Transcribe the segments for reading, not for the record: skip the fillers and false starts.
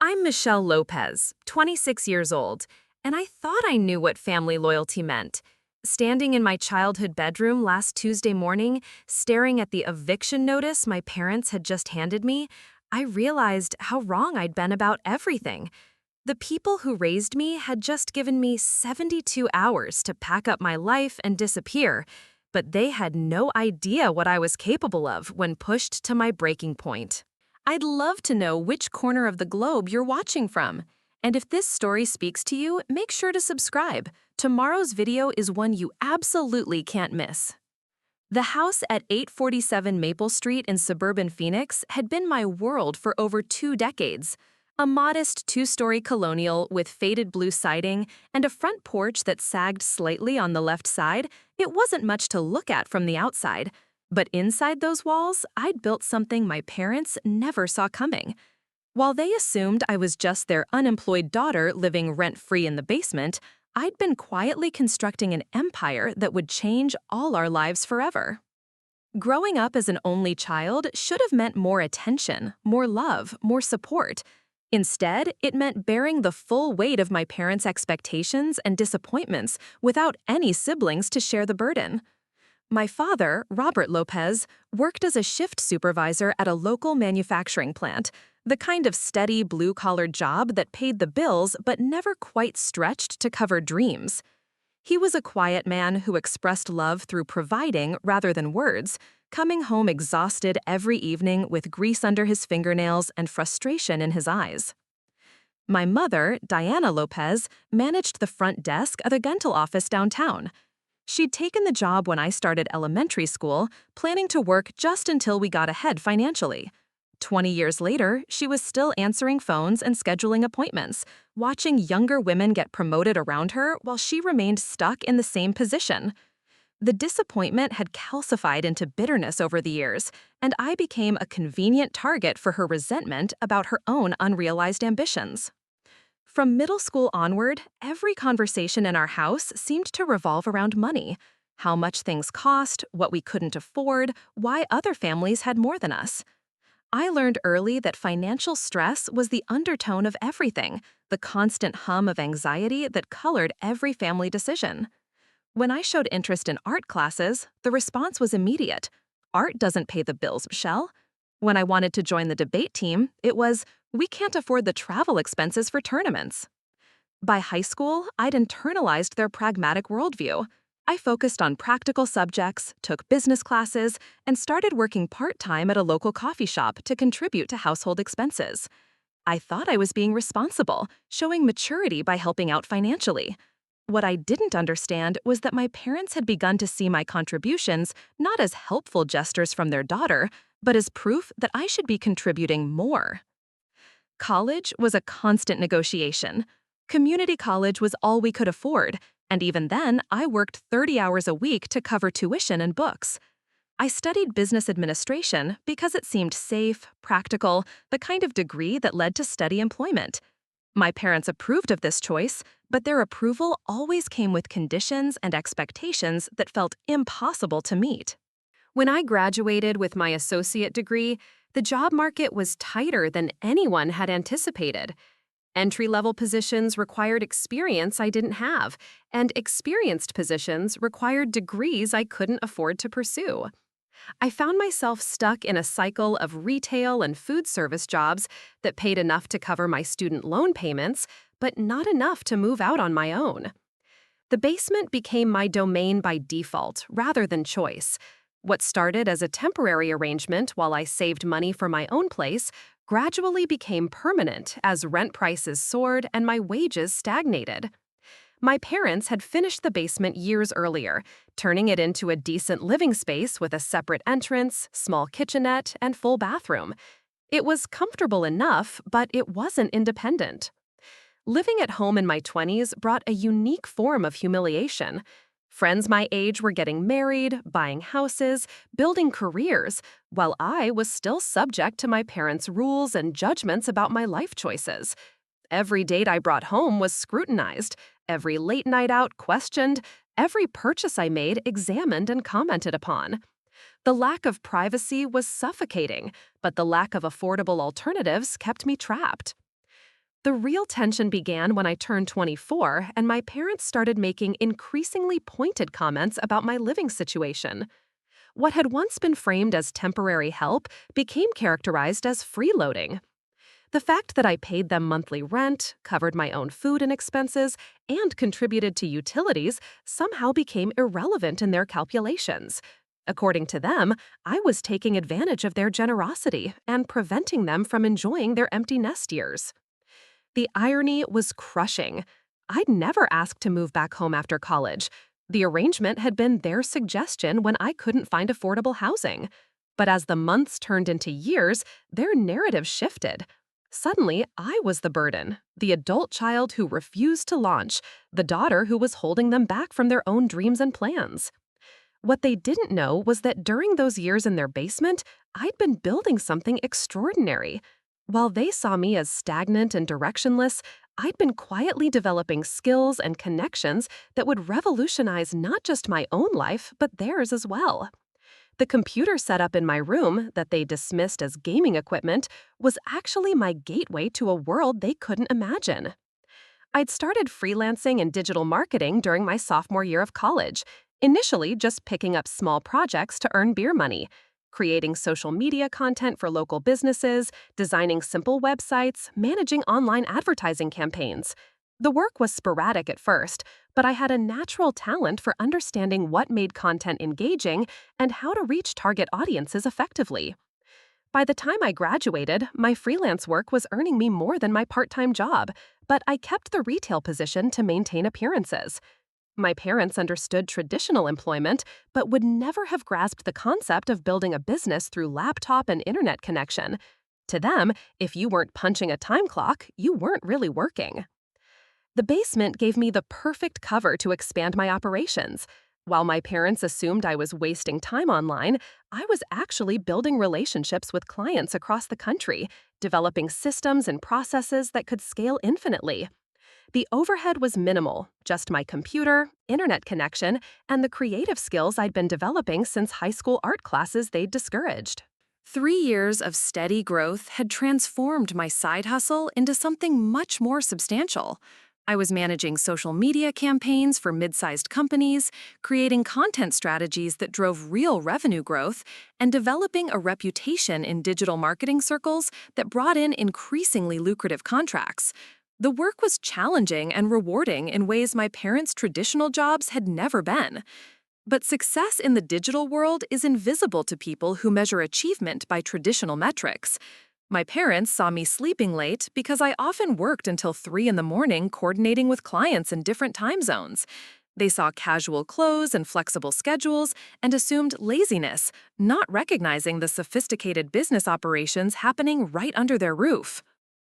I'm Michelle Lopez, 26 years old, and I thought I knew what family loyalty meant. Standing in my childhood bedroom last Tuesday morning, staring at the eviction notice my parents had just handed me, I realized how wrong I'd been about everything. The people who raised me had just given me 72 hours to pack up my life and disappear, but they had no idea what I was capable of when pushed to my breaking point. I'd love to know which corner of the globe you're watching from. And if this story speaks to you, make sure to subscribe. Tomorrow's video is one you absolutely can't miss. The house at 847 Maple Street in suburban Phoenix had been my world for over 2 decades. A modest 2-story colonial with faded blue siding and a front porch that sagged slightly on the left side, it wasn't much to look at from the outside. But inside those walls, I'd built something my parents never saw coming. While they assumed I was just their unemployed daughter living rent-free in the basement, I'd been quietly constructing an empire that would change all our lives forever. Growing up as an only child should have meant more attention, more love, more support. Instead, it meant bearing the full weight of my parents' expectations and disappointments without any siblings to share the burden. My father, Robert Lopez, worked as a shift supervisor at a local manufacturing plant, the kind of steady blue-collar job that paid the bills but never quite stretched to cover dreams. He was a quiet man who expressed love through providing rather than words, coming home exhausted every evening with grease under his fingernails and frustration in his eyes. My mother, Diana Lopez, managed the front desk at a dental office downtown. She'd taken the job when I started elementary school, planning to work just until we got ahead financially. 20 years later, she was still answering phones and scheduling appointments, watching younger women get promoted around her while she remained stuck in the same position. The disappointment had calcified into bitterness over the years, and I became a convenient target for her resentment about her own unrealized ambitions. From middle school onward, every conversation in our house seemed to revolve around money. How much things cost, what we couldn't afford, why other families had more than us. I learned early that financial stress was the undertone of everything, the constant hum of anxiety that colored every family decision. When I showed interest in art classes, the response was immediate. Art doesn't pay the bills, Michelle. When I wanted to join the debate team, it was, we can't afford the travel expenses for tournaments. By high school, I'd internalized their pragmatic worldview. I focused on practical subjects, took business classes, and started working part-time at a local coffee shop to contribute to household expenses. I thought I was being responsible, showing maturity by helping out financially. What I didn't understand was that my parents had begun to see my contributions not as helpful gestures from their daughter, but as proof that I should be contributing more. College was a constant negotiation. Community college was all we could afford, and even then, I worked 30 hours a week to cover tuition and books. I studied business administration because it seemed safe, practical, the kind of degree that led to steady employment. My parents approved of this choice, but their approval always came with conditions and expectations that felt impossible to meet. When I graduated with my associate degree, the job market was tighter than anyone had anticipated. Entry-level positions required experience I didn't have, and experienced positions required degrees I couldn't afford to pursue. I found myself stuck in a cycle of retail and food service jobs that paid enough to cover my student loan payments, but not enough to move out on my own. The basement became my domain by default rather than choice. What started as a temporary arrangement while I saved money for my own place gradually became permanent as rent prices soared and my wages stagnated. My parents had finished the basement years earlier, turning it into a decent living space with a separate entrance, small kitchenette, and full bathroom. It was comfortable enough, but it wasn't independent. Living at home in my 20s brought a unique form of humiliation. Friends my age were getting married, buying houses, building careers, while I was still subject to my parents' rules and judgments about my life choices. Every date I brought home was scrutinized, every late night out questioned, every purchase I made examined and commented upon. The lack of privacy was suffocating, but the lack of affordable alternatives kept me trapped. The real tension began when I turned 24 and my parents started making increasingly pointed comments about my living situation. What had once been framed as temporary help became characterized as freeloading. The fact that I paid them monthly rent, covered my own food and expenses, and contributed to utilities somehow became irrelevant in their calculations. According to them, I was taking advantage of their generosity and preventing them from enjoying their empty nest years. The irony was crushing. I'd never asked to move back home after college. The arrangement had been their suggestion when I couldn't find affordable housing. But as the months turned into years, their narrative shifted. Suddenly, I was the burden, the adult child who refused to launch, the daughter who was holding them back from their own dreams and plans. What they didn't know was that during those years in their basement, I'd been building something extraordinary. While they saw me as stagnant and directionless, I'd been quietly developing skills and connections that would revolutionize not just my own life, but theirs as well. The computer setup in my room, that they dismissed as gaming equipment, was actually my gateway to a world they couldn't imagine. I'd started freelancing in digital marketing during my sophomore year of college, initially just picking up small projects to earn beer money, creating social media content for local businesses, designing simple websites, managing online advertising campaigns. The work was sporadic at first, but I had a natural talent for understanding what made content engaging and how to reach target audiences effectively. By the time I graduated, my freelance work was earning me more than my part-time job, but I kept the retail position to maintain appearances. My parents understood traditional employment, but would never have grasped the concept of building a business through laptop and internet connection. To them, if you weren't punching a time clock, you weren't really working. The basement gave me the perfect cover to expand my operations. While my parents assumed I was wasting time online, I was actually building relationships with clients across the country, developing systems and processes that could scale infinitely. The overhead was minimal, just my computer, internet connection, and the creative skills I'd been developing since high school art classes they'd discouraged. 3 years of steady growth had transformed my side hustle into something much more substantial. I was managing social media campaigns for mid-sized companies, creating content strategies that drove real revenue growth, and developing a reputation in digital marketing circles that brought in increasingly lucrative contracts. The work was challenging and rewarding in ways my parents' traditional jobs had never been. But success in the digital world is invisible to people who measure achievement by traditional metrics. My parents saw me sleeping late because I often worked until 3 in the morning coordinating with clients in different time zones. They saw casual clothes and flexible schedules and assumed laziness, not recognizing the sophisticated business operations happening right under their roof.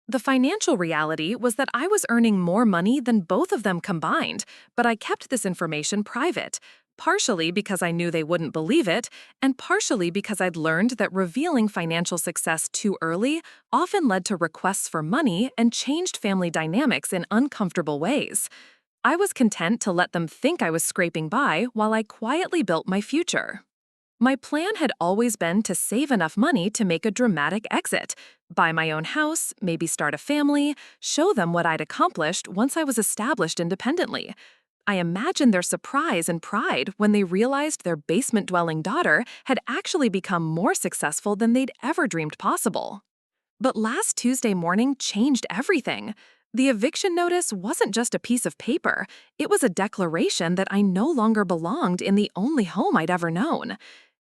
The financial reality was that I was earning more money than both of them combined, but I kept this information private, partially because I knew they wouldn't believe it, and partially because I'd learned that revealing financial success too early often led to requests for money and changed family dynamics in uncomfortable ways. I was content to let them think I was scraping by while I quietly built my future. My plan had always been to save enough money to make a dramatic exit, buy my own house, maybe start a family, show them what I'd accomplished once I was established independently. I imagined their surprise and pride when they realized their basement-dwelling daughter had actually become more successful than they'd ever dreamed possible. But last Tuesday morning changed everything. The eviction notice wasn't just a piece of paper, it was a declaration that I no longer belonged in the only home I'd ever known.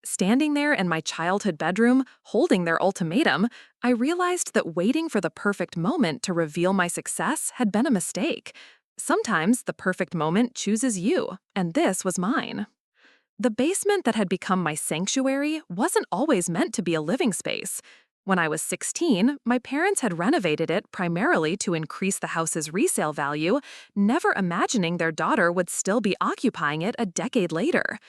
Standing there in my childhood bedroom, holding their ultimatum, I realized that waiting for the perfect moment to reveal my success had been a mistake. Sometimes the perfect moment chooses you, and this was mine. The basement that had become my sanctuary wasn't always meant to be a living space. When I was 16, my parents had renovated it primarily to increase the house's resale value, never imagining their daughter would still be occupying it a decade later.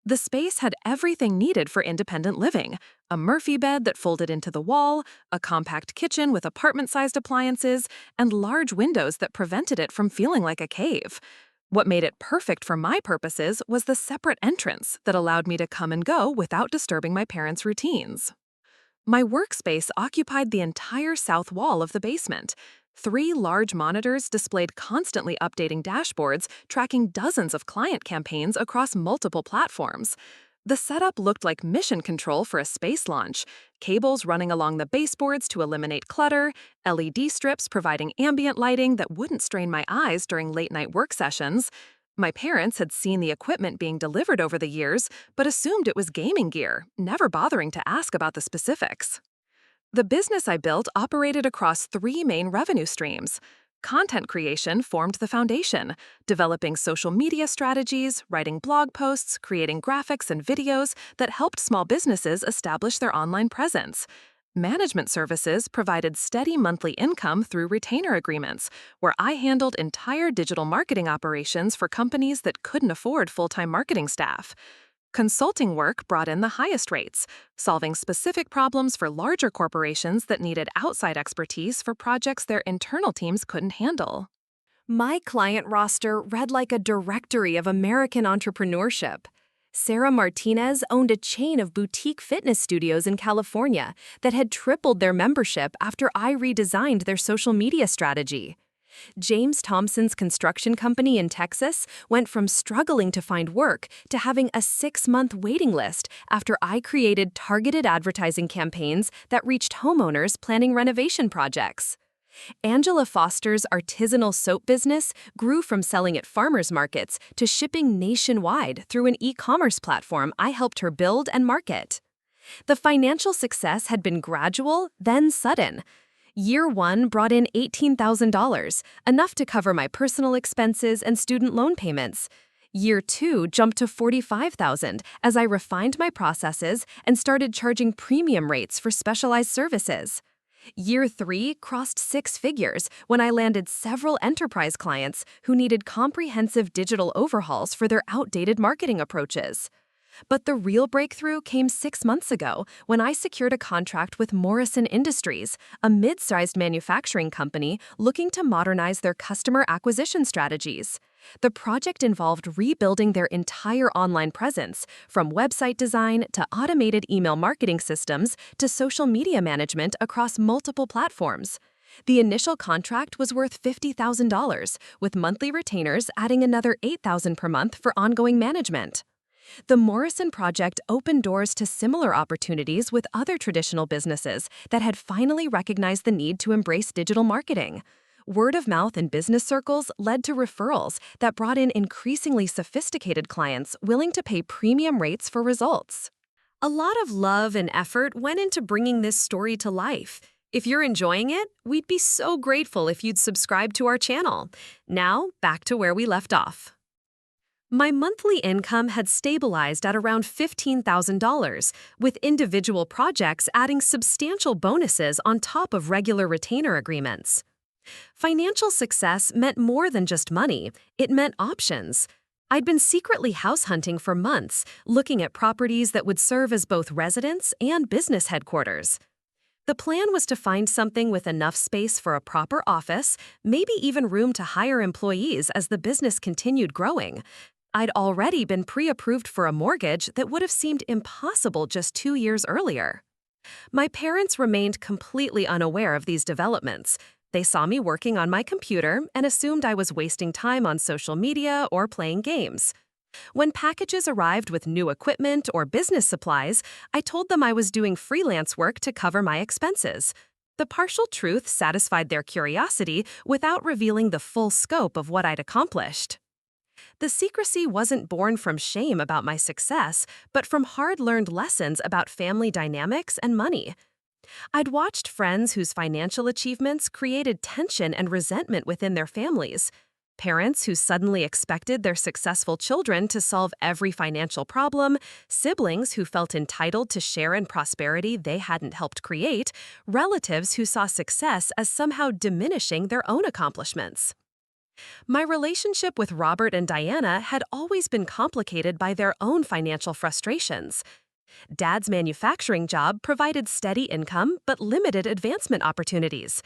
The space had everything needed for independent living: a Murphy bed that folded into the wall, a compact kitchen with apartment-sized appliances, and large windows that prevented it from feeling like a cave. What made it perfect for my purposes was the separate entrance that allowed me to come and go without disturbing my parents' routines. My workspace occupied the entire south wall of the basement. 3 large monitors displayed constantly updating dashboards, tracking dozens of client campaigns across multiple platforms. The setup looked like mission control for a space launch, cables running along the baseboards to eliminate clutter, LED strips providing ambient lighting that wouldn't strain my eyes during late-night work sessions. My parents had seen the equipment being delivered over the years, but assumed it was gaming gear, never bothering to ask about the specifics. The business I built operated across 3 main revenue streams. Content creation formed the foundation, developing social media strategies, writing blog posts, creating graphics and videos that helped small businesses establish their online presence. Management services provided steady monthly income through retainer agreements, where I handled entire digital marketing operations for companies that couldn't afford full-time marketing staff. Consulting work brought in the highest rates, solving specific problems for larger corporations that needed outside expertise for projects their internal teams couldn't handle. My client roster read like a directory of American entrepreneurship. Sarah Martinez owned a chain of boutique fitness studios in California that had tripled their membership after I redesigned their social media strategy. James Thompson's construction company in Texas went from struggling to find work to having a 6-month waiting list after I created targeted advertising campaigns that reached homeowners planning renovation projects. Angela Foster's artisanal soap business grew from selling at farmers markets to shipping nationwide through an e-commerce platform I helped her build and market. The financial success had been gradual, then sudden. Year 1 brought in $18,000, enough to cover my personal expenses and student loan payments. Year 2 jumped to $45,000 as I refined my processes and started charging premium rates for specialized services. Year 3 crossed 6 figures when I landed several enterprise clients who needed comprehensive digital overhauls for their outdated marketing approaches. But the real breakthrough came 6 months ago when I secured a contract with Morrison Industries, a mid-sized manufacturing company looking to modernize their customer acquisition strategies. The project involved rebuilding their entire online presence, from website design to automated email marketing systems to social media management across multiple platforms. The initial contract was worth $50,000, with monthly retainers adding another $8,000 per month for ongoing management. The Morrison project opened doors to similar opportunities with other traditional businesses that had finally recognized the need to embrace digital marketing. Word of mouth in business circles led to referrals that brought in increasingly sophisticated clients willing to pay premium rates for results. A lot of love and effort went into bringing this story to life. If you're enjoying it, we'd be so grateful if you'd subscribe to our channel. Now, back to where we left off. My monthly income had stabilized at around $15,000, with individual projects adding substantial bonuses on top of regular retainer agreements. Financial success meant more than just money, it meant options. I'd been secretly house hunting for months, looking at properties that would serve as both residence and business headquarters. The plan was to find something with enough space for a proper office, maybe even room to hire employees as the business continued growing. I'd already been pre-approved for a mortgage that would have seemed impossible just 2 years earlier. My parents remained completely unaware of these developments. They saw me working on my computer and assumed I was wasting time on social media or playing games. When packages arrived with new equipment or business supplies, I told them I was doing freelance work to cover my expenses. The partial truth satisfied their curiosity without revealing the full scope of what I'd accomplished. The secrecy wasn't born from shame about my success, but from hard-learned lessons about family dynamics and money. I'd watched friends whose financial achievements created tension and resentment within their families. Parents who suddenly expected their successful children to solve every financial problem, siblings who felt entitled to share in prosperity they hadn't helped create, relatives who saw success as somehow diminishing their own accomplishments. My relationship with Robert and Diana had always been complicated by their own financial frustrations. Dad's manufacturing job provided steady income but limited advancement opportunities.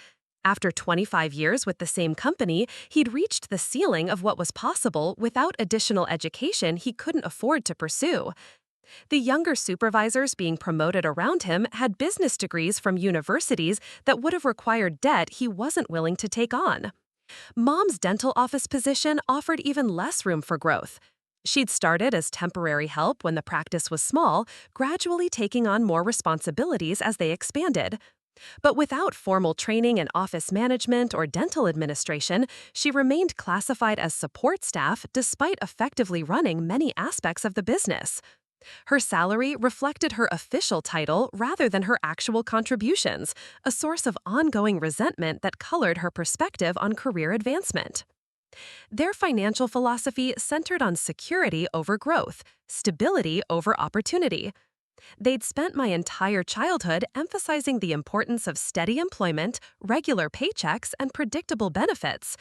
After 25 years with the same company, he'd reached the ceiling of what was possible without additional education he couldn't afford to pursue. The younger supervisors being promoted around him had business degrees from universities that would have required debt he wasn't willing to take on. Mom's dental office position offered even less room for growth. She'd started as temporary help when the practice was small, gradually taking on more responsibilities as they expanded. But without formal training in office management or dental administration, she remained classified as support staff despite effectively running many aspects of the business. Her salary reflected her official title rather than her actual contributions, a source of ongoing resentment that colored her perspective on career advancement. Their financial philosophy centered on security over growth, stability over opportunity. They'd spent my entire childhood emphasizing the importance of steady employment, regular paychecks, and predictable benefits.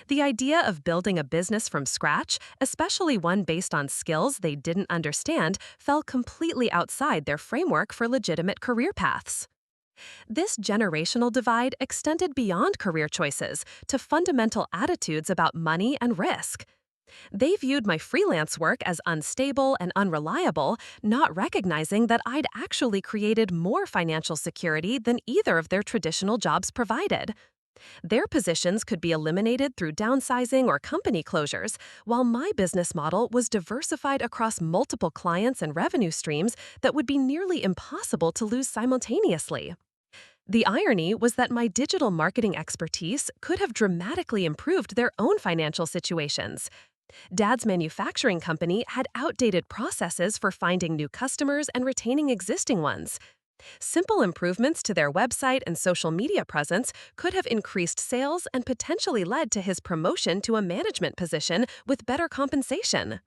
The idea of building a business from scratch, especially one based on skills they didn't understand, fell completely outside their framework for legitimate career paths. This generational divide extended beyond career choices to fundamental attitudes about money and risk. They viewed my freelance work as unstable and unreliable, not recognizing that I'd actually created more financial security than either of their traditional jobs provided. Their positions could be eliminated through downsizing or company closures, while my business model was diversified across multiple clients and revenue streams that would be nearly impossible to lose simultaneously. The irony was that my digital marketing expertise could have dramatically improved their own financial situations. Dad's manufacturing company had outdated processes for finding new customers and retaining existing ones. Simple improvements to their website and social media presence could have increased sales and potentially led to his promotion to a management position with better compensation.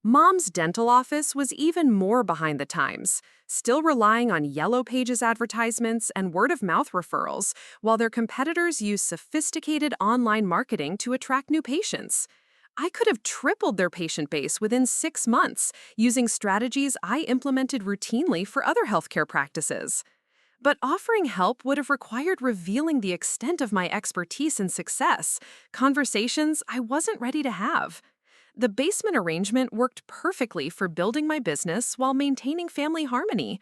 Mom's dental office was even more behind the times, still relying on Yellow Pages advertisements and word-of-mouth referrals, while their competitors used sophisticated online marketing to attract new patients. I could have tripled their patient base within 6 months using strategies I implemented routinely for other healthcare practices. But offering help would have required revealing the extent of my expertise and success, conversations I wasn't ready to have. The basement arrangement worked perfectly for building my business while maintaining family harmony.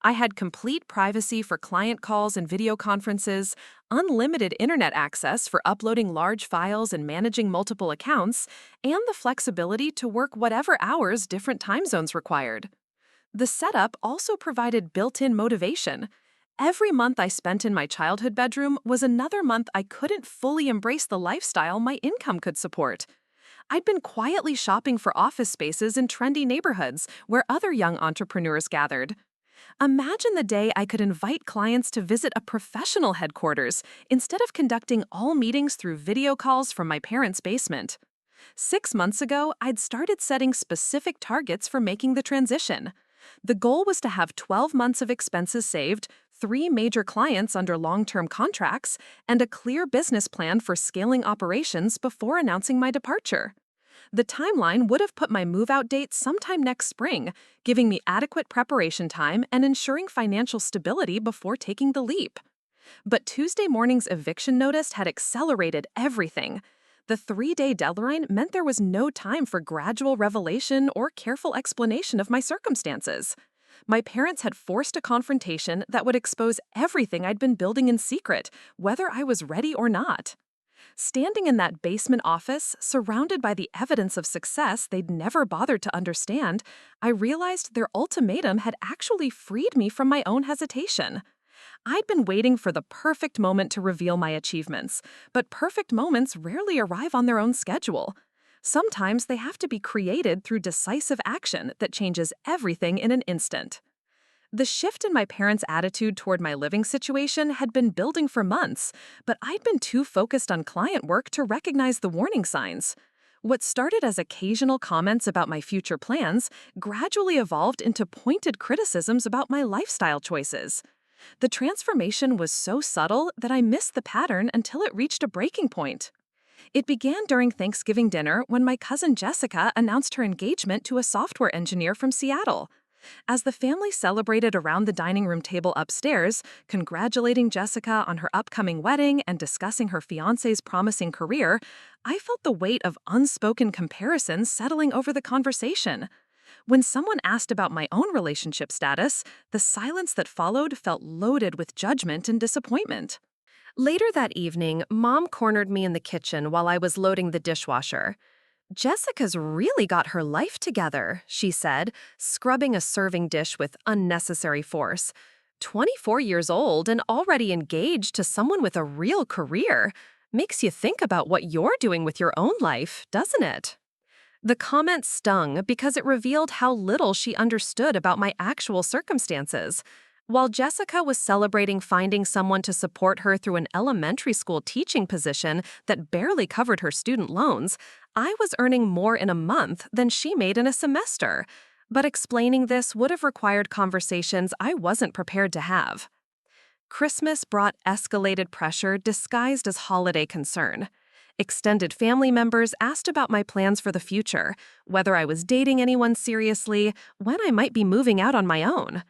I had complete privacy for client calls and video conferences, unlimited internet access for uploading large files and managing multiple accounts, and the flexibility to work whatever hours different time zones required. The setup also provided built-in motivation. Every month I spent in my childhood bedroom was another month I couldn't fully embrace the lifestyle my income could support. I'd been quietly shopping for office spaces in trendy neighborhoods where other young entrepreneurs gathered. Imagine the day I could invite clients to visit a professional headquarters instead of conducting all meetings through video calls from my parents' basement. 6 months ago, I'd started setting specific targets for making the transition. The goal was to have 12 months of expenses saved, 3 major clients under long-term contracts, and a clear business plan for scaling operations before announcing my departure. The timeline would have put my move-out date sometime next spring, giving me adequate preparation time and ensuring financial stability before taking the leap. But Tuesday morning's eviction notice had accelerated everything. The 3-day deadline meant there was no time for gradual revelation or careful explanation of my circumstances. My parents had forced a confrontation that would expose everything I'd been building in secret, whether I was ready or not. Standing in that basement office, surrounded by the evidence of success they'd never bothered to understand, I realized their ultimatum had actually freed me from my own hesitation. I'd been waiting for the perfect moment to reveal my achievements, but perfect moments rarely arrive on their own schedule. Sometimes they have to be created through decisive action that changes everything in an instant. The shift in my parents' attitude toward my living situation had been building for months, but I'd been too focused on client work to recognize the warning signs. What started as occasional comments about my future plans gradually evolved into pointed criticisms about my lifestyle choices. The transformation was so subtle that I missed the pattern until it reached a breaking point. It began during Thanksgiving dinner when my cousin Jessica announced her engagement to a software engineer from Seattle. As the family celebrated around the dining room table upstairs, congratulating Jessica on her upcoming wedding and discussing her fiancé's promising career, I felt the weight of unspoken comparisons settling over the conversation. When someone asked about my own relationship status, the silence that followed felt loaded with judgment and disappointment. Later that evening, Mom cornered me in the kitchen while I was loading the dishwasher. "Jessica's really got her life together," she said, scrubbing a serving dish with unnecessary force. 24 years old and already engaged to someone with a real career. Makes you think about what you're doing with your own life, doesn't it? The comment stung because it revealed how little she understood about my actual circumstances. While Jessica was celebrating finding someone to support her through an elementary school teaching position that barely covered her student loans, I was earning more in a month than she made in a semester. But explaining this would have required conversations I wasn't prepared to have. Christmas brought escalated pressure disguised as holiday concern. Extended family members asked about my plans for the future, whether I was dating anyone seriously, when I might be moving out on my own.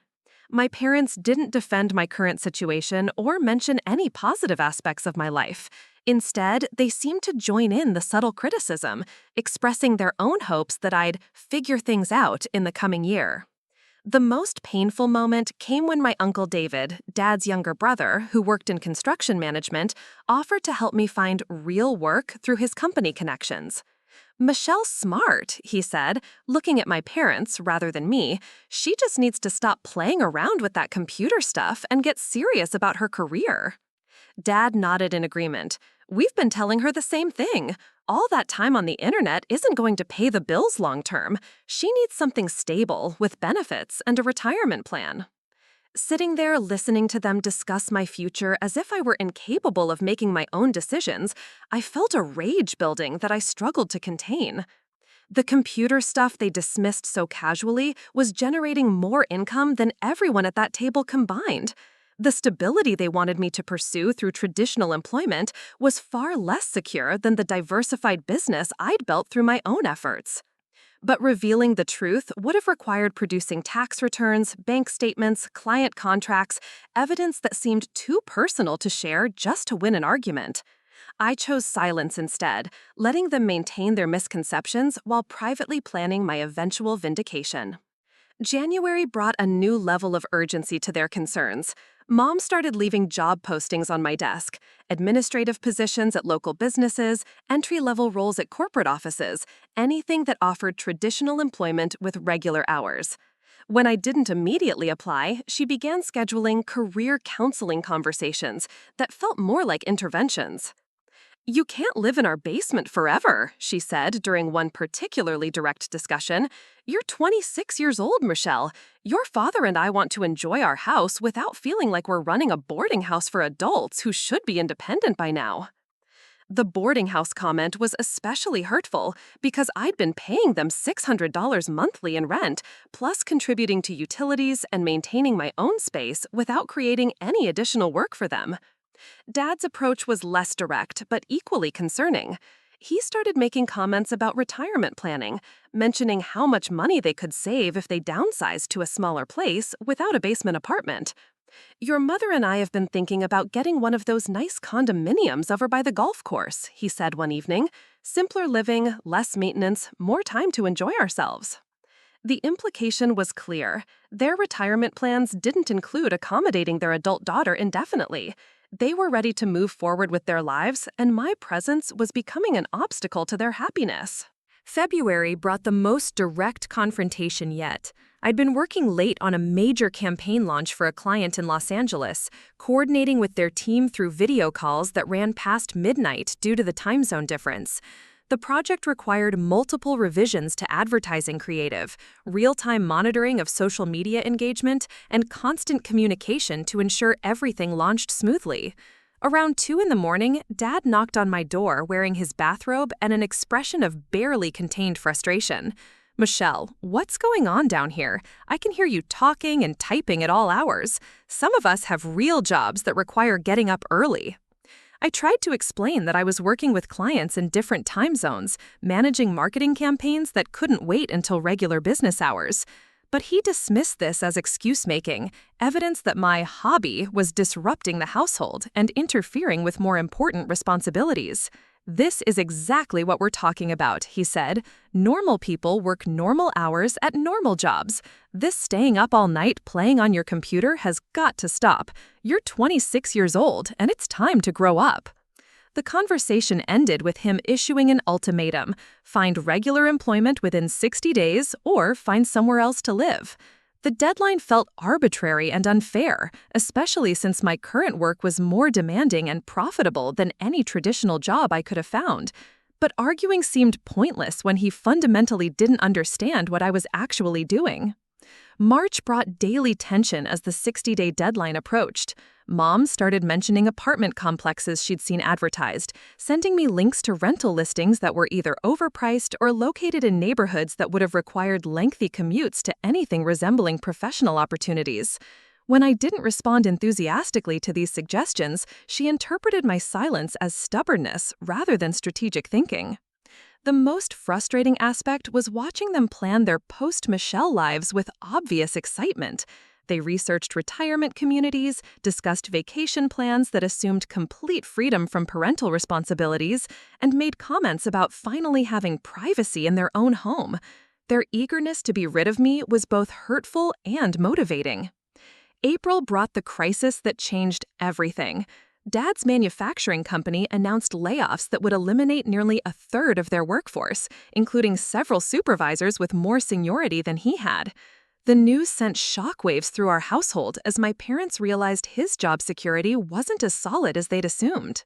My parents didn't defend my current situation or mention any positive aspects of my life. Instead, they seemed to join in the subtle criticism, expressing their own hopes that I'd figure things out in the coming year. The most painful moment came when my Uncle David, Dad's younger brother, who worked in construction management, offered to help me find real work through his company connections. "Michelle's smart," he said, looking at my parents rather than me. "She just needs to stop playing around with that computer stuff and get serious about her career." Dad nodded in agreement. "We've been telling her the same thing. All that time on the internet isn't going to pay the bills long term. She needs something stable, with benefits and a retirement plan." Sitting there listening to them discuss my future as if I were incapable of making my own decisions, I felt a rage building that I struggled to contain. The computer stuff they dismissed so casually was generating more income than everyone at that table combined. The stability they wanted me to pursue through traditional employment was far less secure than the diversified business I'd built through my own efforts. But revealing the truth would have required producing tax returns, bank statements, client contracts, evidence that seemed too personal to share just to win an argument. I chose silence instead, letting them maintain their misconceptions while privately planning my eventual vindication. January brought a new level of urgency to their concerns. Mom started leaving job postings on my desk, administrative positions at local businesses, entry-level roles at corporate offices, anything that offered traditional employment with regular hours. When I didn't immediately apply, she began scheduling career counseling conversations that felt more like interventions. "You can't live in our basement forever," she said during one particularly direct discussion. "You're 26 years old, Michelle. Your father and I want to enjoy our house without feeling like we're running a boarding house for adults who should be independent by now." The boarding house comment was especially hurtful because I'd been paying them $600 monthly in rent, plus contributing to utilities and maintaining my own space without creating any additional work for them. Dad's approach was less direct, but equally concerning. He started making comments about retirement planning, mentioning how much money they could save if they downsized to a smaller place without a basement apartment. "Your mother and I have been thinking about getting one of those nice condominiums over by the golf course," he said one evening. "Simpler living, less maintenance, more time to enjoy ourselves." The implication was clear. Their retirement plans didn't include accommodating their adult daughter indefinitely. They were ready to move forward with their lives, and my presence was becoming an obstacle to their happiness. February brought the most direct confrontation yet. I'd been working late on a major campaign launch for a client in Los Angeles, coordinating with their team through video calls that ran past midnight due to the time zone difference. The project required multiple revisions to advertising creative, real-time monitoring of social media engagement, and constant communication to ensure everything launched smoothly. Around 2 in the morning, Dad knocked on my door wearing his bathrobe and an expression of barely contained frustration. "Michelle, what's going on down here? I can hear you talking and typing at all hours. Some of us have real jobs that require getting up early." I tried to explain that I was working with clients in different time zones, managing marketing campaigns that couldn't wait until regular business hours. But he dismissed this as excuse-making, evidence that my hobby was disrupting the household and interfering with more important responsibilities. "This is exactly what we're talking about," he said. "Normal people work normal hours at normal jobs. This staying up all night playing on your computer has got to stop. You're 26 years old, and it's time to grow up." The conversation ended with him issuing an ultimatum: find regular employment within 60 days or find somewhere else to live. The deadline felt arbitrary and unfair, especially since my current work was more demanding and profitable than any traditional job I could have found. But arguing seemed pointless when he fundamentally didn't understand what I was actually doing. March brought daily tension as the 60-day deadline approached. Mom started mentioning apartment complexes she'd seen advertised, sending me links to rental listings that were either overpriced or located in neighborhoods that would have required lengthy commutes to anything resembling professional opportunities. When I didn't respond enthusiastically to these suggestions, she interpreted my silence as stubbornness rather than strategic thinking. The most frustrating aspect was watching them plan their post-Michelle lives with obvious excitement. They researched retirement communities, discussed vacation plans that assumed complete freedom from parental responsibilities, and made comments about finally having privacy in their own home. Their eagerness to be rid of me was both hurtful and motivating. April brought the crisis that changed everything. Dad's manufacturing company announced layoffs that would eliminate nearly a third of their workforce, including several supervisors with more seniority than he had. The news sent shockwaves through our household as my parents realized his job security wasn't as solid as they'd assumed.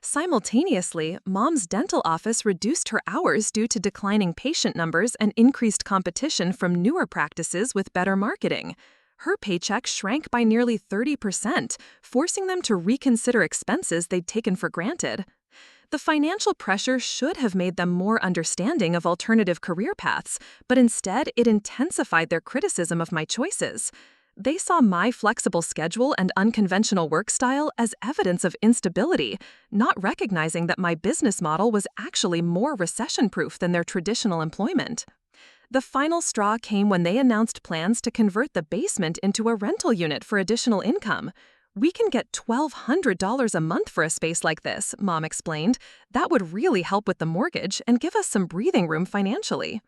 Simultaneously, Mom's dental office reduced her hours due to declining patient numbers and increased competition from newer practices with better marketing. Her paycheck shrank by nearly 30%, forcing them to reconsider expenses they'd taken for granted. The financial pressure should have made them more understanding of alternative career paths, but instead it intensified their criticism of my choices. They saw my flexible schedule and unconventional work style as evidence of instability, not recognizing that my business model was actually more recession-proof than their traditional employment. The final straw came when they announced plans to convert the basement into a rental unit for additional income. "We can get $1,200 a month for a space like this," Mom explained. "That would really help with the mortgage and give us some breathing room financially."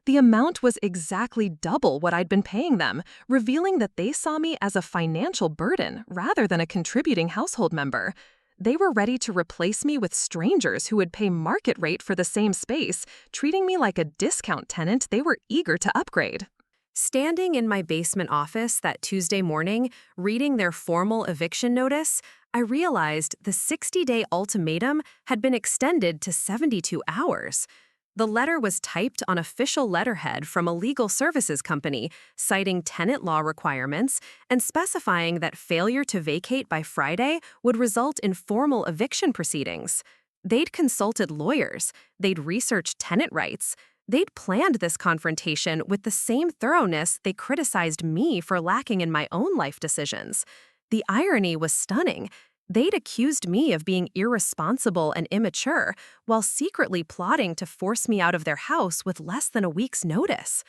The amount was exactly double what I'd been paying them, revealing that they saw me as a financial burden rather than a contributing household member. They were ready to replace me with strangers who would pay market rate for the same space, treating me like a discount tenant they were eager to upgrade. Standing in my basement office that Tuesday morning, reading their formal eviction notice, I realized the 60-day ultimatum had been extended to 72 hours. The letter was typed on official letterhead from a legal services company, citing tenant law requirements and specifying that failure to vacate by Friday would result in formal eviction proceedings. They'd consulted lawyers, they'd researched tenant rights, they'd planned this confrontation with the same thoroughness they criticized me for lacking in my own life decisions. The irony was stunning. They'd accused me of being irresponsible and immature, while secretly plotting to force me out of their house with less than a week's notice.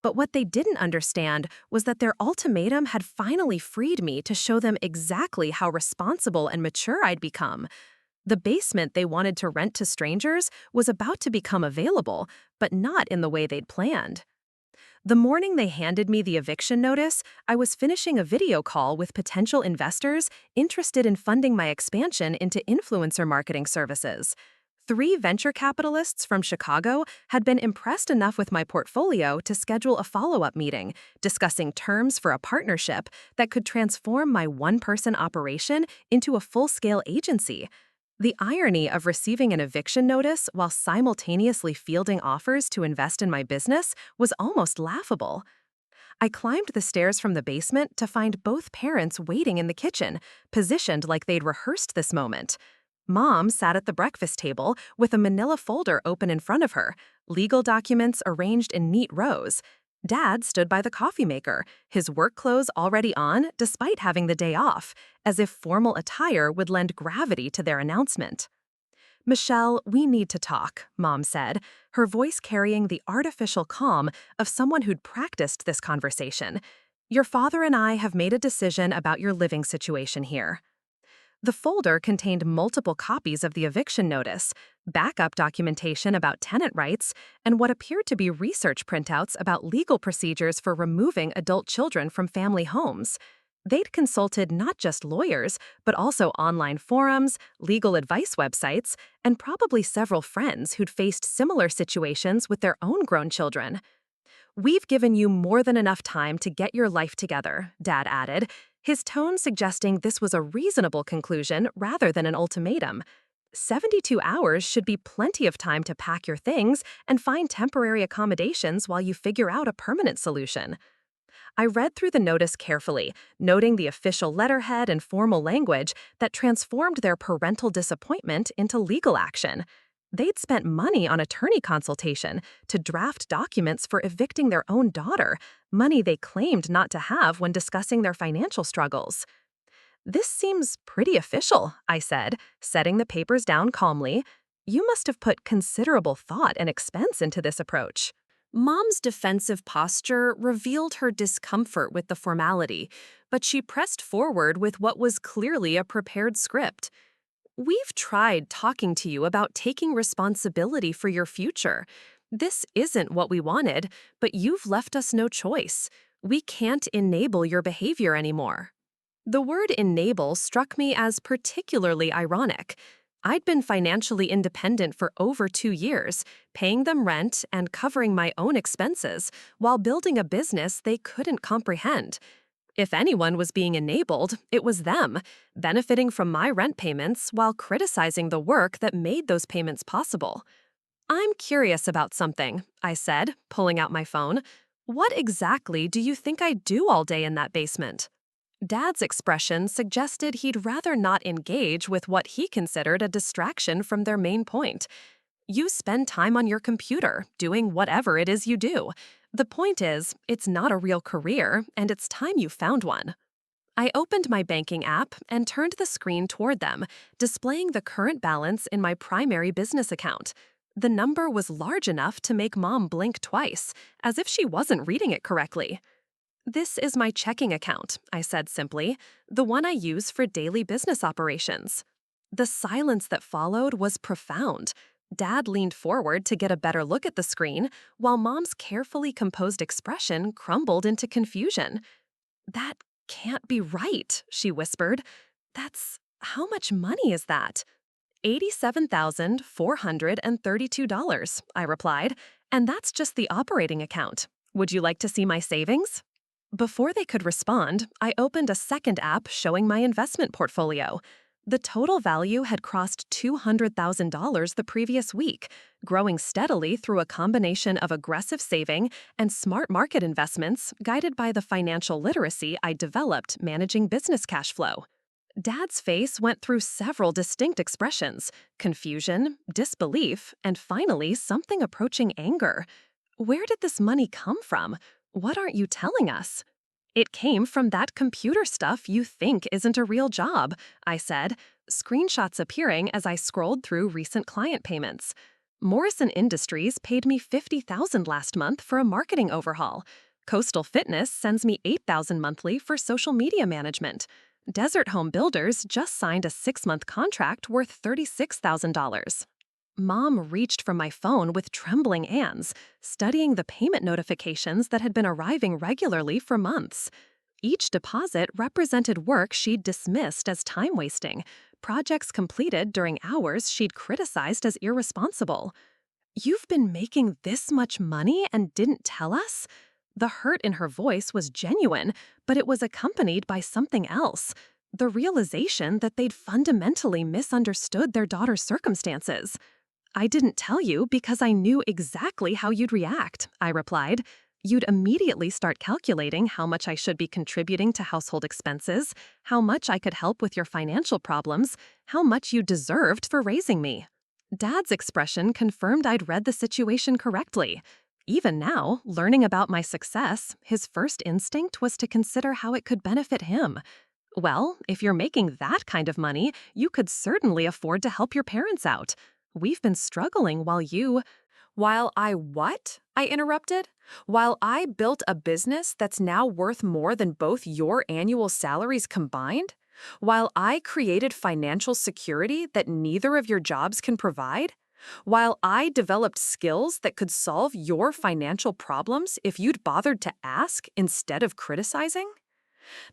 But what they didn't understand was that their ultimatum had finally freed me to show them exactly how responsible and mature I'd become. The basement they wanted to rent to strangers was about to become available, but not in the way they'd planned. The morning they handed me the eviction notice, I was finishing a video call with potential investors interested in funding my expansion into influencer marketing services. 3 venture capitalists from Chicago had been impressed enough with my portfolio to schedule a follow-up meeting, discussing terms for a partnership that could transform my one-person operation into a full-scale agency. The irony of receiving an eviction notice while simultaneously fielding offers to invest in my business was almost laughable. I climbed the stairs from the basement to find both parents waiting in the kitchen, positioned like they'd rehearsed this moment. Mom sat at the breakfast table with a manila folder open in front of her, legal documents arranged in neat rows. Dad stood by the coffee maker, his work clothes already on despite having the day off, as if formal attire would lend gravity to their announcement. "Michelle, we need to talk," Mom said, her voice carrying the artificial calm of someone who'd practiced this conversation. "Your father and I have made a decision about your living situation here." The folder contained multiple copies of the eviction notice, backup documentation about tenant rights, and what appeared to be research printouts about legal procedures for removing adult children from family homes. They'd consulted not just lawyers, but also online forums, legal advice websites, and probably several friends who'd faced similar situations with their own grown children. "We've given you more than enough time to get your life together," Dad added, his tone suggesting this was a reasonable conclusion rather than an ultimatum. 72 hours should be plenty of time to pack your things and find temporary accommodations while you figure out a permanent solution. I read through the notice carefully, noting the official letterhead and formal language that transformed their parental disappointment into legal action. They'd spent money on attorney consultation to draft documents for evicting their own daughter, money they claimed not to have when discussing their financial struggles. "This seems pretty official," I said, setting the papers down calmly. "You must have put considerable thought and expense into this approach." Mom's defensive posture revealed her discomfort with the formality, but she pressed forward with what was clearly a prepared script. "We've tried talking to you about taking responsibility for your future. This isn't what we wanted, but you've left us no choice. We can't enable your behavior anymore." The word enable struck me as particularly ironic. I'd been financially independent for over 2 years, paying them rent and covering my own expenses, while building a business they couldn't comprehend. If anyone was being enabled, it was them, benefiting from my rent payments while criticizing the work that made those payments possible. "I'm curious about something," I said, pulling out my phone. "What exactly do you think I do all day in that basement?" Dad's expression suggested he'd rather not engage with what he considered a distraction from their main point. "You spend time on your computer, doing whatever it is you do. The point is, it's not a real career, and it's time you found one." I opened my banking app and turned the screen toward them, displaying the current balance in my primary business account. The number was large enough to make Mom blink twice, as if she wasn't reading it correctly. "This is my checking account," I said simply, "the one I use for daily business operations." The silence that followed was profound. Dad leaned forward to get a better look at the screen, while Mom's carefully composed expression crumbled into confusion. "That can't be right," she whispered. How much money is that?" $87,432, I replied, "and that's just the operating account. Would you like to see my savings?" Before they could respond, I opened a second app showing my investment portfolio. The total value had crossed $200,000 the previous week, growing steadily through a combination of aggressive saving and smart market investments guided by the financial literacy I developed managing business cash flow. Dad's face went through several distinct expressions: confusion, disbelief, and finally something approaching anger. "Where did this money come from? What aren't you telling us?" "It came from that computer stuff you think isn't a real job," I said, screenshots appearing as I scrolled through recent client payments. "Morrison Industries paid me $50,000 last month for a marketing overhaul. Coastal Fitness sends me $8,000 monthly for social media management. Desert Home Builders just signed a 6-month contract worth $36,000. Mom reached for my phone with trembling hands, studying the payment notifications that had been arriving regularly for months. Each deposit represented work she'd dismissed as time-wasting, projects completed during hours she'd criticized as irresponsible. "You've been making this much money and didn't tell us?" The hurt in her voice was genuine, but it was accompanied by something else: the realization that they'd fundamentally misunderstood their daughter's circumstances. "I didn't tell you because I knew exactly how you'd react," I replied. "You'd immediately start calculating how much I should be contributing to household expenses, how much I could help with your financial problems, how much you deserved for raising me." Dad's expression confirmed I'd read the situation correctly. Even now, learning about my success, his first instinct was to consider how it could benefit him. "Well, if you're making that kind of money, you could certainly afford to help your parents out. We've been struggling while you—" "While I what?" I interrupted. "While I built a business that's now worth more than both your annual salaries combined? While I created financial security that neither of your jobs can provide? While I developed skills that could solve your financial problems if you'd bothered to ask instead of criticizing?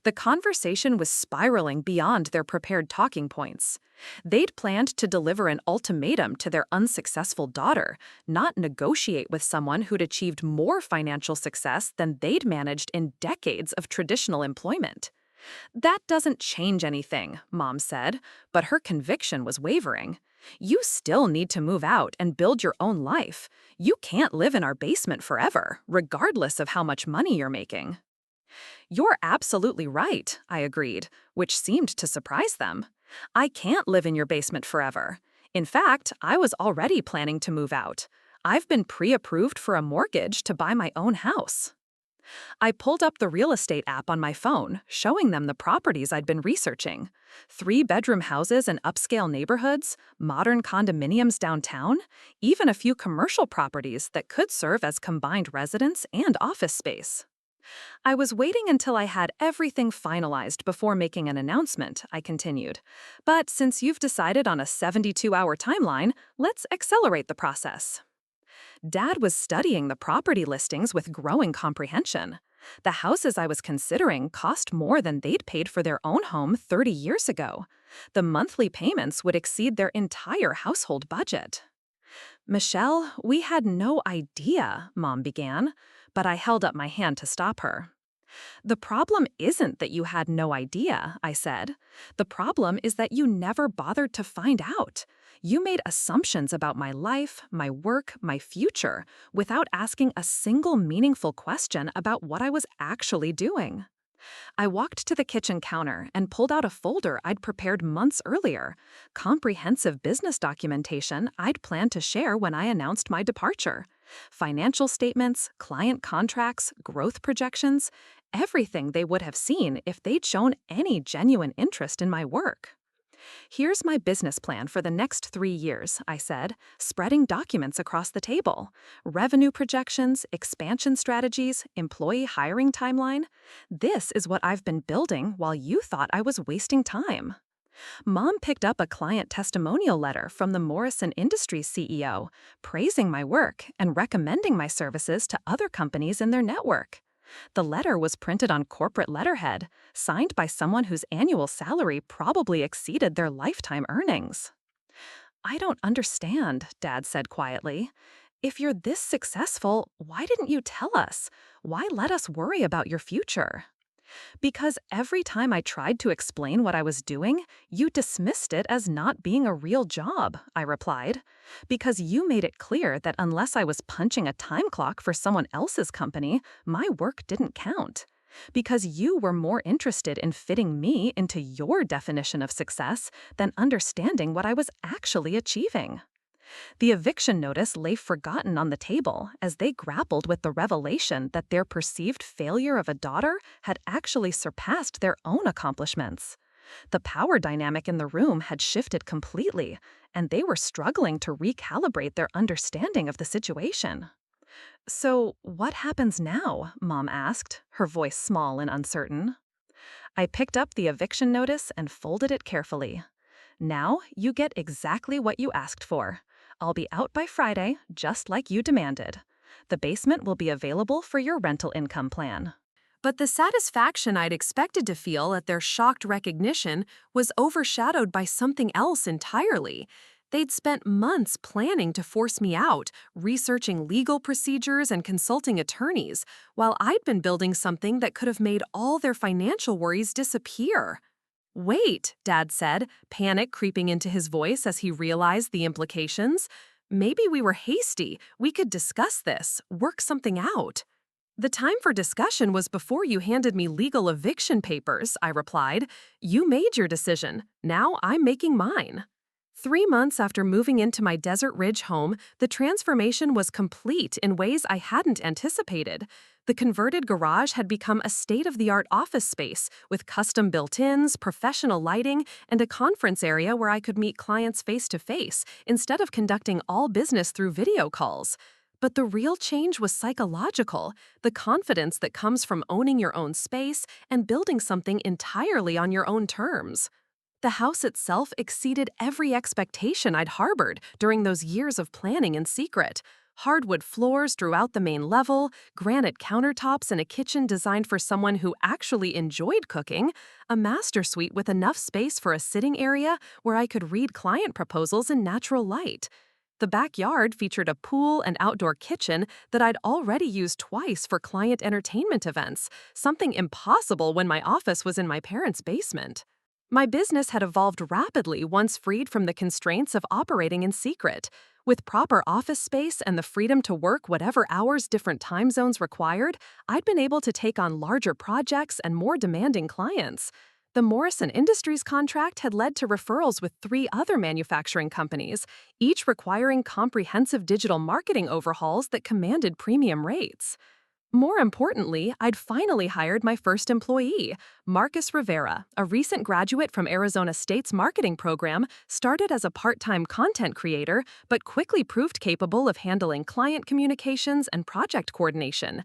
The conversation was spiraling beyond their prepared talking points. They'd planned to deliver an ultimatum to their unsuccessful daughter, not negotiate with someone who'd achieved more financial success than they'd managed in decades of traditional employment. That doesn't change anything, Mom said, but her conviction was wavering. You still need to move out and build your own life. You can't live in our basement forever, regardless of how much money you're making. You're absolutely right, I agreed, which seemed to surprise them. I can't live in your basement forever. In fact, I was already planning to move out. I've been pre-approved for a mortgage to buy my own house. I pulled up the real estate app on my phone, showing them the properties I'd been researching. 3-bedroom houses in upscale neighborhoods, modern condominiums downtown, even a few commercial properties that could serve as combined residence and office space. I was waiting until I had everything finalized before making an announcement, I continued. But since you've decided on a 72-hour timeline, let's accelerate the process. Dad was studying the property listings with growing comprehension. The houses I was considering cost more than they'd paid for their own home 30 years ago. The monthly payments would exceed their entire household budget. Michelle, we had no idea, Mom began, but I held up my hand to stop her. The problem isn't that you had no idea, I said. The problem is that you never bothered to find out. You made assumptions about my life, my work, my future, without asking a single meaningful question about what I was actually doing. I walked to the kitchen counter and pulled out a folder I'd prepared months earlier, comprehensive business documentation I'd planned to share when I announced my departure. Financial statements, client contracts, growth projections, everything they would have seen if they'd shown any genuine interest in my work. Here's my business plan for the next 3 years, I said, spreading documents across the table. Revenue projections, expansion strategies, employee hiring timeline. This is what I've been building while you thought I was wasting time. Mom picked up a client testimonial letter from the Morrison Industries CEO, praising my work and recommending my services to other companies in their network. The letter was printed on corporate letterhead, signed by someone whose annual salary probably exceeded their lifetime earnings. I don't understand, Dad said quietly. If you're this successful, why didn't you tell us? Why let us worry about your future? Because every time I tried to explain what I was doing, you dismissed it as not being a real job, I replied. Because you made it clear that unless I was punching a time clock for someone else's company, my work didn't count. Because you were more interested in fitting me into your definition of success than understanding what I was actually achieving. The eviction notice lay forgotten on the table as they grappled with the revelation that their perceived failure of a daughter had actually surpassed their own accomplishments. The power dynamic in the room had shifted completely, and they were struggling to recalibrate their understanding of the situation. So, what happens now? Mom asked, her voice small and uncertain. I picked up the eviction notice and folded it carefully. Now you get exactly what you asked for. I'll be out by Friday, just like you demanded. The basement will be available for your rental income plan. But the satisfaction I'd expected to feel at their shocked recognition was overshadowed by something else entirely. They'd spent months planning to force me out, researching legal procedures and consulting attorneys, while I'd been building something that could have made all their financial worries disappear. Wait, Dad said, panic creeping into his voice as he realized the implications. Maybe we were hasty. We could discuss this, work something out. The time for discussion was before you handed me legal eviction papers, I replied. You made your decision. Now I'm making mine. 3 months after moving into my Desert Ridge home, the transformation was complete in ways I hadn't anticipated. The converted garage had become a state-of-the-art office space with custom built-ins, professional lighting, and a conference area where I could meet clients face-to-face instead of conducting all business through video calls. But the real change was psychological, the confidence that comes from owning your own space and building something entirely on your own terms. The house itself exceeded every expectation I'd harbored during those years of planning in secret. Hardwood floors throughout the main level, granite countertops, and a kitchen designed for someone who actually enjoyed cooking, a master suite with enough space for a sitting area where I could read client proposals in natural light. The backyard featured a pool and outdoor kitchen that I'd already used twice for client entertainment events, something impossible when my office was in my parents' basement. My business had evolved rapidly once freed from the constraints of operating in secret. With proper office space and the freedom to work whatever hours different time zones required, I'd been able to take on larger projects and more demanding clients. The Morrison Industries contract had led to referrals with 3 other manufacturing companies, each requiring comprehensive digital marketing overhauls that commanded premium rates. More importantly, I'd finally hired my first employee. Marcus Rivera, a recent graduate from Arizona State's marketing program, started as a part-time content creator, but quickly proved capable of handling client communications and project coordination.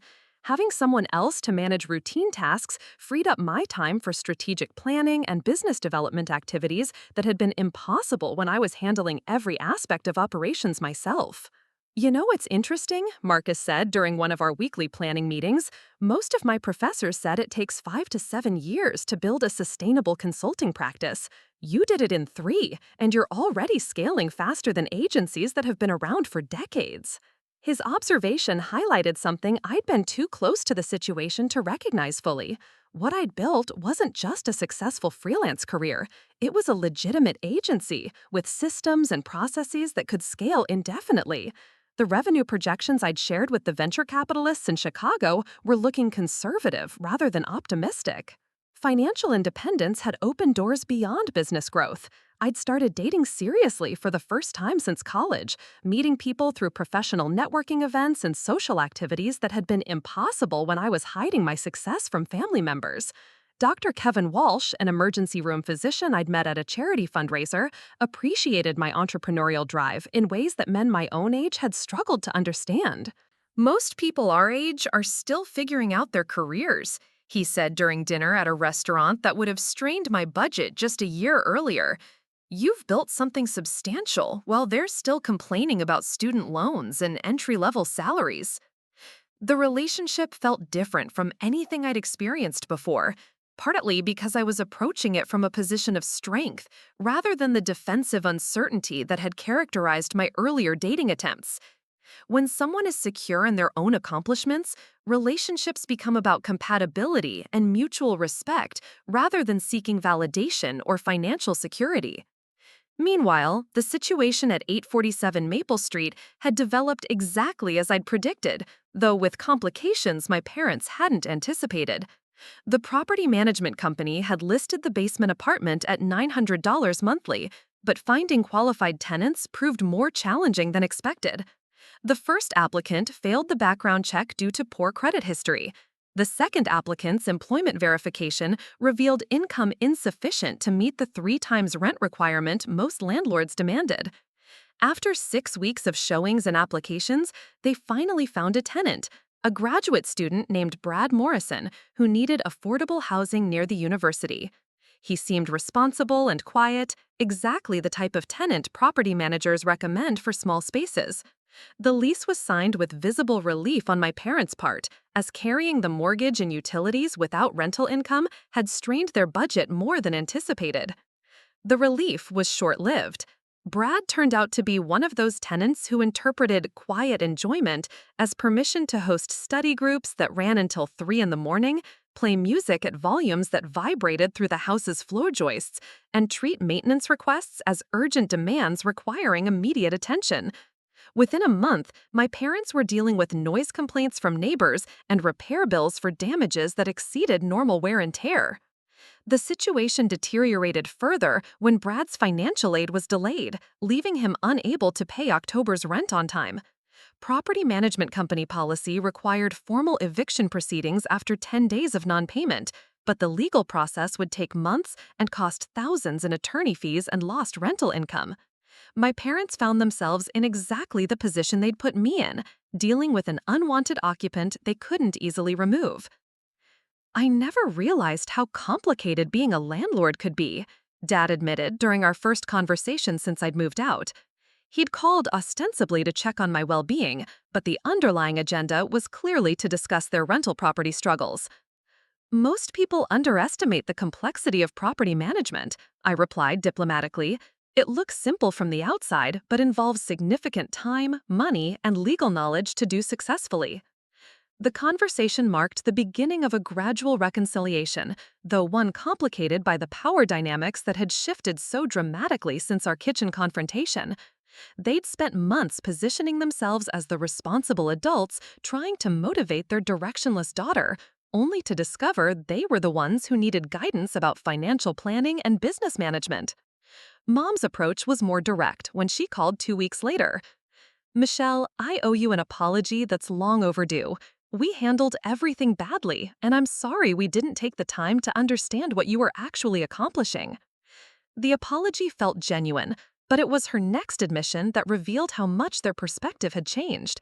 Having someone else to manage routine tasks freed up my time for strategic planning and business development activities that had been impossible when I was handling every aspect of operations myself. You know what's interesting? Marcus said during one of our weekly planning meetings. Most of my professors said it takes 5 to 7 years to build a sustainable consulting practice. You did it in 3, and you're already scaling faster than agencies that have been around for decades. His observation highlighted something I'd been too close to the situation to recognize fully. What I'd built wasn't just a successful freelance career. It was a legitimate agency with systems and processes that could scale indefinitely. The revenue projections I'd shared with the venture capitalists in Chicago were looking conservative rather than optimistic. Financial independence had opened doors beyond business growth. I'd started dating seriously for the first time since college, meeting people through professional networking events and social activities that had been impossible when I was hiding my success from family members. Dr. Kevin Walsh, an emergency room physician I'd met at a charity fundraiser, appreciated my entrepreneurial drive in ways that men my own age had struggled to understand. Most people our age are still figuring out their careers, he said during dinner at a restaurant that would have strained my budget just a year earlier. You've built something substantial while they're still complaining about student loans and entry-level salaries. The relationship felt different from anything I'd experienced before, partly because I was approaching it from a position of strength rather than the defensive uncertainty that had characterized my earlier dating attempts. When someone is secure in their own accomplishments, relationships become about compatibility and mutual respect rather than seeking validation or financial security. Meanwhile, the situation at 847 Maple Street had developed exactly as I'd predicted, though with complications my parents hadn't anticipated. The property management company had listed the basement apartment at $900 monthly, but finding qualified tenants proved more challenging than expected. The first applicant failed the background check due to poor credit history. The second applicant's employment verification revealed income insufficient to meet the 3 times rent requirement most landlords demanded. After 6 weeks of showings and applications, they finally found a tenant, a graduate student named Brad Morrison, who needed affordable housing near the university. He seemed responsible and quiet, exactly the type of tenant property managers recommend for small spaces. The lease was signed with visible relief on my parents' part, as carrying the mortgage and utilities without rental income had strained their budget more than anticipated. The relief was short-lived. Brad turned out to be one of those tenants who interpreted quiet enjoyment as permission to host study groups that ran until 3 in the morning, play music at volumes that vibrated through the house's floor joists, and treat maintenance requests as urgent demands requiring immediate attention. Within a month, my parents were dealing with noise complaints from neighbors and repair bills for damages that exceeded normal wear and tear. The situation deteriorated further when Brad's financial aid was delayed, leaving him unable to pay October's rent on time. Property management company policy required formal eviction proceedings after 10 days of non-payment, but the legal process would take months and cost thousands in attorney fees and lost rental income. My parents found themselves in exactly the position they'd put me in, dealing with an unwanted occupant they couldn't easily remove. I never realized how complicated being a landlord could be, Dad admitted during our first conversation since I'd moved out. He'd called ostensibly to check on my well-being, but the underlying agenda was clearly to discuss their rental property struggles. Most people underestimate the complexity of property management, I replied diplomatically. It looks simple from the outside, but involves significant time, money, and legal knowledge to do successfully. The conversation marked the beginning of a gradual reconciliation, though one complicated by the power dynamics that had shifted so dramatically since our kitchen confrontation. They'd spent months positioning themselves as the responsible adults trying to motivate their directionless daughter, only to discover they were the ones who needed guidance about financial planning and business management. Mom's approach was more direct when she called 2 weeks later. "Michelle, I owe you an apology that's long overdue. We handled everything badly, and I'm sorry we didn't take the time to understand what you were actually accomplishing." The apology felt genuine, but it was her next admission that revealed how much their perspective had changed.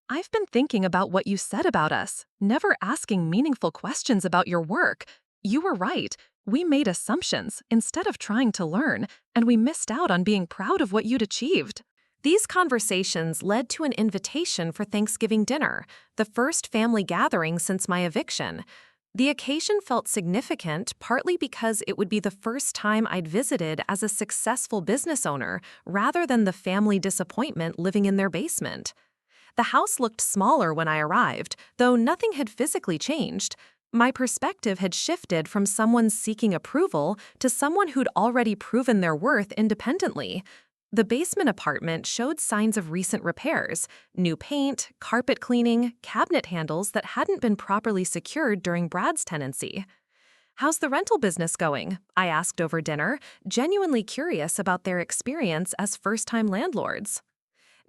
"I've been thinking about what you said about us, never asking meaningful questions about your work. You were right. We made assumptions instead of trying to learn, and we missed out on being proud of what you'd achieved." These conversations led to an invitation for Thanksgiving dinner, the first family gathering since my eviction. The occasion felt significant partly because it would be the first time I'd visited as a successful business owner rather than the family disappointment living in their basement. The house looked smaller when I arrived, though nothing had physically changed. My perspective had shifted from someone seeking approval to someone who'd already proven their worth independently. The basement apartment showed signs of recent repairs: new paint, carpet cleaning, cabinet handles that hadn't been properly secured during Brad's tenancy. "How's the rental business going?" I asked over dinner, genuinely curious about their experience as first-time landlords.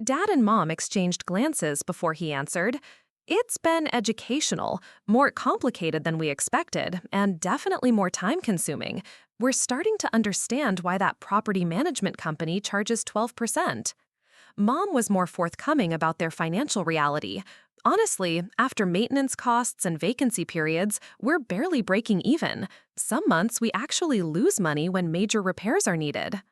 Dad and Mom exchanged glances before he answered. "It's been educational, more complicated than we expected, and definitely more time-consuming. We're starting to understand why that property management company charges 12%. Mom was more forthcoming about their financial reality. "Honestly, after maintenance costs and vacancy periods, we're barely breaking even. Some months we actually lose money when major repairs are needed."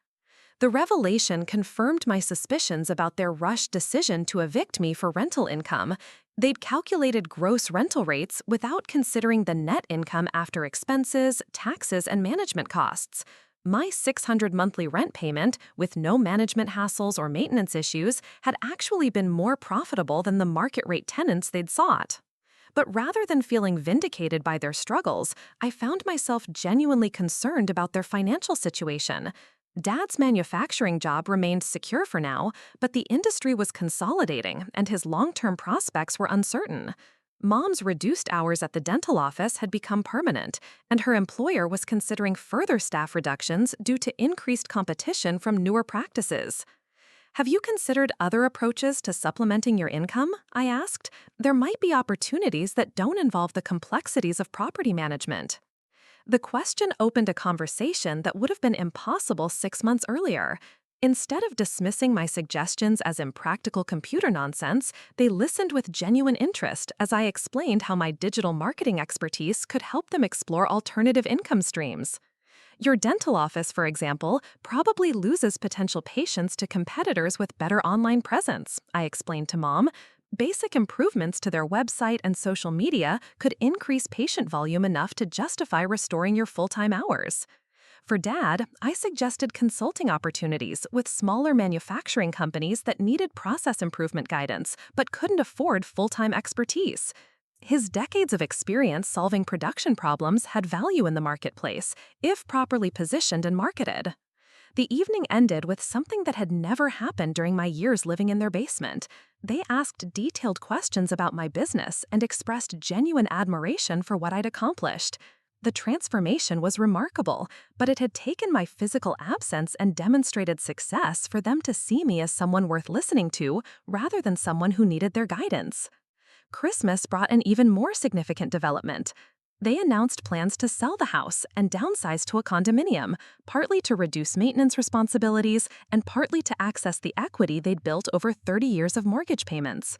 The revelation confirmed my suspicions about their rushed decision to evict me for rental income. They'd calculated gross rental rates without considering the net income after expenses, taxes, and management costs. My $600 monthly rent payment, with no management hassles or maintenance issues, had actually been more profitable than the market rate tenants they'd sought. But rather than feeling vindicated by their struggles, I found myself genuinely concerned about their financial situation. Dad's manufacturing job remained secure for now, but the industry was consolidating and his long-term prospects were uncertain. Mom's reduced hours at the dental office had become permanent, and her employer was considering further staff reductions due to increased competition from newer practices. "Have you considered other approaches to supplementing your income?" I asked. "There might be opportunities that don't involve the complexities of property management." The question opened a conversation that would have been impossible 6 months earlier. Instead of dismissing my suggestions as impractical computer nonsense, they listened with genuine interest as I explained how my digital marketing expertise could help them explore alternative income streams. "Your dental office, for example, probably loses potential patients to competitors with better online presence," I explained to Mom. "Basic improvements to their website and social media could increase patient volume enough to justify restoring your full-time hours." For Dad, I suggested consulting opportunities with smaller manufacturing companies that needed process improvement guidance but couldn't afford full-time expertise. His decades of experience solving production problems had value in the marketplace, if properly positioned and marketed. The evening ended with something that had never happened during my years living in their basement. They asked detailed questions about my business and expressed genuine admiration for what I'd accomplished. The transformation was remarkable, but it had taken my physical absence and demonstrated success for them to see me as someone worth listening to rather than someone who needed their guidance. Christmas brought an even more significant development. They announced plans to sell the house and downsize to a condominium, partly to reduce maintenance responsibilities and partly to access the equity they'd built over 30 years of mortgage payments.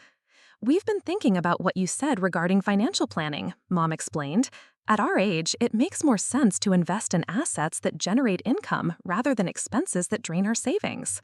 "We've been thinking about what you said regarding financial planning," Mom explained. "At our age, it makes more sense to invest in assets that generate income rather than expenses that drain our savings."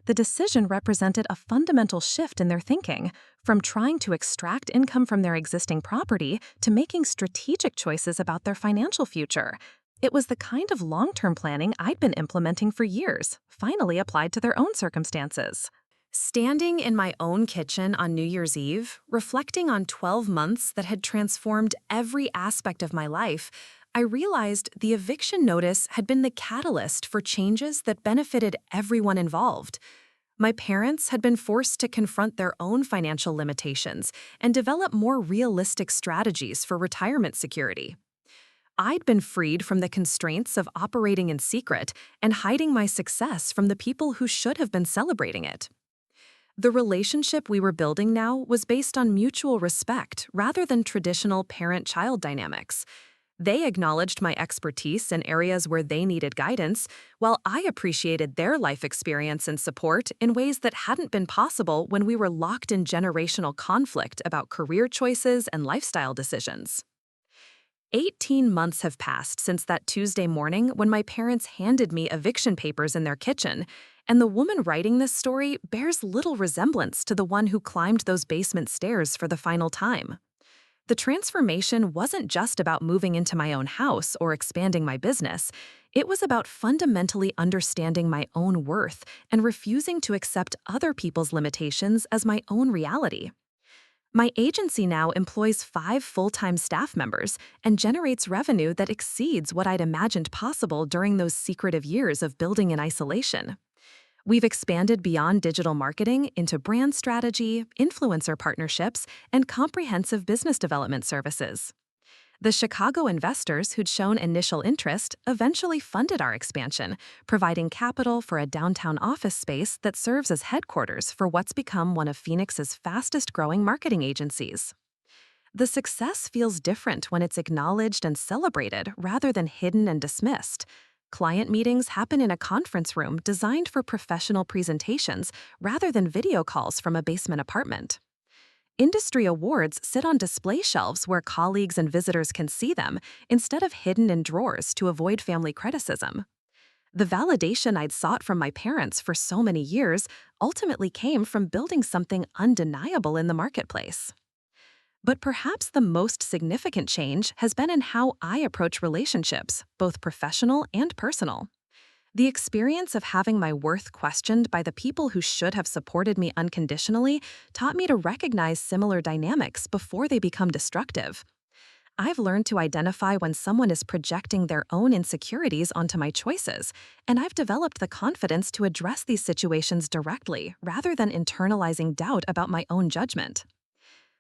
The decision represented a fundamental shift in their thinking, from trying to extract income from their existing property to making strategic choices about their financial future. It was the kind of long-term planning I'd been implementing for years, finally applied to their own circumstances. Standing in my own kitchen on New Year's Eve, reflecting on 12 months that had transformed every aspect of my life, I realized the eviction notice had been the catalyst for changes that benefited everyone involved. My parents had been forced to confront their own financial limitations and develop more realistic strategies for retirement security. I'd been freed from the constraints of operating in secret and hiding my success from the people who should have been celebrating it. The relationship we were building now was based on mutual respect rather than traditional parent-child dynamics. They acknowledged my expertise in areas where they needed guidance, while I appreciated their life experience and support in ways that hadn't been possible when we were locked in generational conflict about career choices and lifestyle decisions. 18 months have passed since that Tuesday morning when my parents handed me eviction papers in their kitchen, and the woman writing this story bears little resemblance to the one who climbed those basement stairs for the final time. The transformation wasn't just about moving into my own house or expanding my business. It was about fundamentally understanding my own worth and refusing to accept other people's limitations as my own reality. My agency now employs 5 full-time staff members and generates revenue that exceeds what I'd imagined possible during those secretive years of building in isolation. We've expanded beyond digital marketing into brand strategy, influencer partnerships, and comprehensive business development services. The Chicago investors who'd shown initial interest eventually funded our expansion, providing capital for a downtown office space that serves as headquarters for what's become one of Phoenix's fastest-growing marketing agencies. The success feels different when it's acknowledged and celebrated rather than hidden and dismissed. Client meetings happen in a conference room designed for professional presentations rather than video calls from a basement apartment. Industry awards sit on display shelves where colleagues and visitors can see them, instead of hidden in drawers to avoid family criticism. The validation I'd sought from my parents for so many years ultimately came from building something undeniable in the marketplace. But perhaps the most significant change has been in how I approach relationships, both professional and personal. The experience of having my worth questioned by the people who should have supported me unconditionally taught me to recognize similar dynamics before they become destructive. I've learned to identify when someone is projecting their own insecurities onto my choices, and I've developed the confidence to address these situations directly rather than internalizing doubt about my own judgment.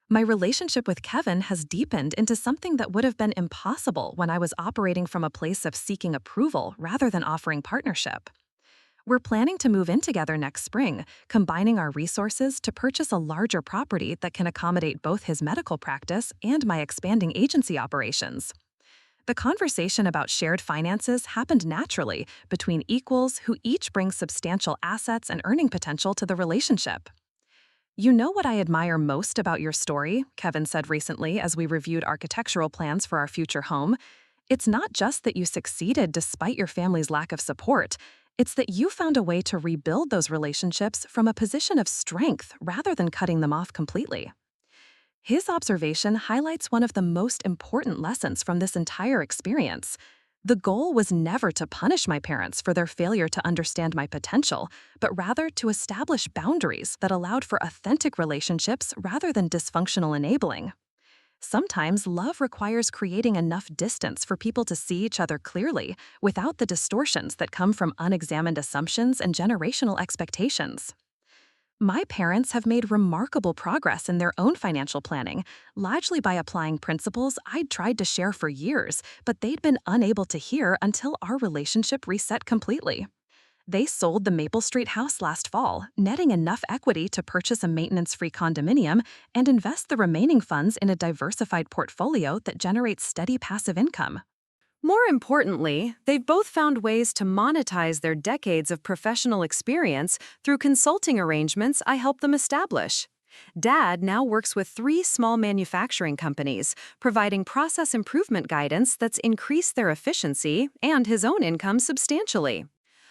My relationship with Kevin has deepened into something that would have been impossible when I was operating from a place of seeking approval rather than offering partnership. We're planning to move in together next spring, combining our resources to purchase a larger property that can accommodate both his medical practice and my expanding agency operations. The conversation about shared finances happened naturally between equals who each bring substantial assets and earning potential to the relationship. "You know what I admire most about your story," Kevin said recently as we reviewed architectural plans for our future home. "It's not just that you succeeded despite your family's lack of support. It's that you found a way to rebuild those relationships from a position of strength rather than cutting them off completely." His observation highlights one of the most important lessons from this entire experience. The goal was never to punish my parents for their failure to understand my potential, but rather to establish boundaries that allowed for authentic relationships rather than dysfunctional enabling. Sometimes love requires creating enough distance for people to see each other clearly, without the distortions that come from unexamined assumptions and generational expectations. My parents have made remarkable progress in their own financial planning, largely by applying principles I'd tried to share for years, but they'd been unable to hear until our relationship reset completely. They sold the Maple Street house last fall, netting enough equity to purchase a maintenance-free condominium and invest the remaining funds in a diversified portfolio that generates steady passive income. More importantly, they've both found ways to monetize their decades of professional experience through consulting arrangements I helped them establish. Dad now works with 3 small manufacturing companies, providing process improvement guidance that's increased their efficiency and his own income substantially.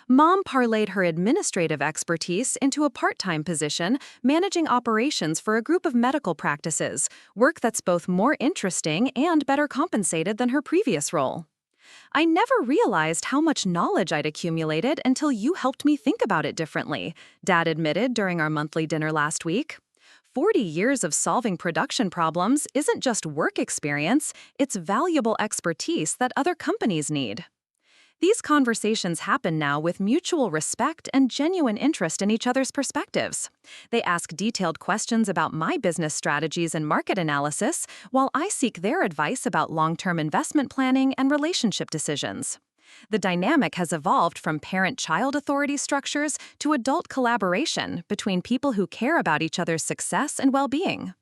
Mom parlayed her administrative expertise into a part-time position managing operations for a group of medical practices, work that's both more interesting and better compensated than her previous role. I never realized how much knowledge I'd accumulated until you helped me think about it differently, Dad admitted during our monthly dinner last week. 40 years of solving production problems isn't just work experience, it's valuable expertise that other companies need. These conversations happen now with mutual respect and genuine interest in each other's perspectives. They ask detailed questions about my business strategies and market analysis, while I seek their advice about long-term investment planning and relationship decisions. The dynamic has evolved from parent-child authority structures to adult collaboration between people who care about each other's success and well-being.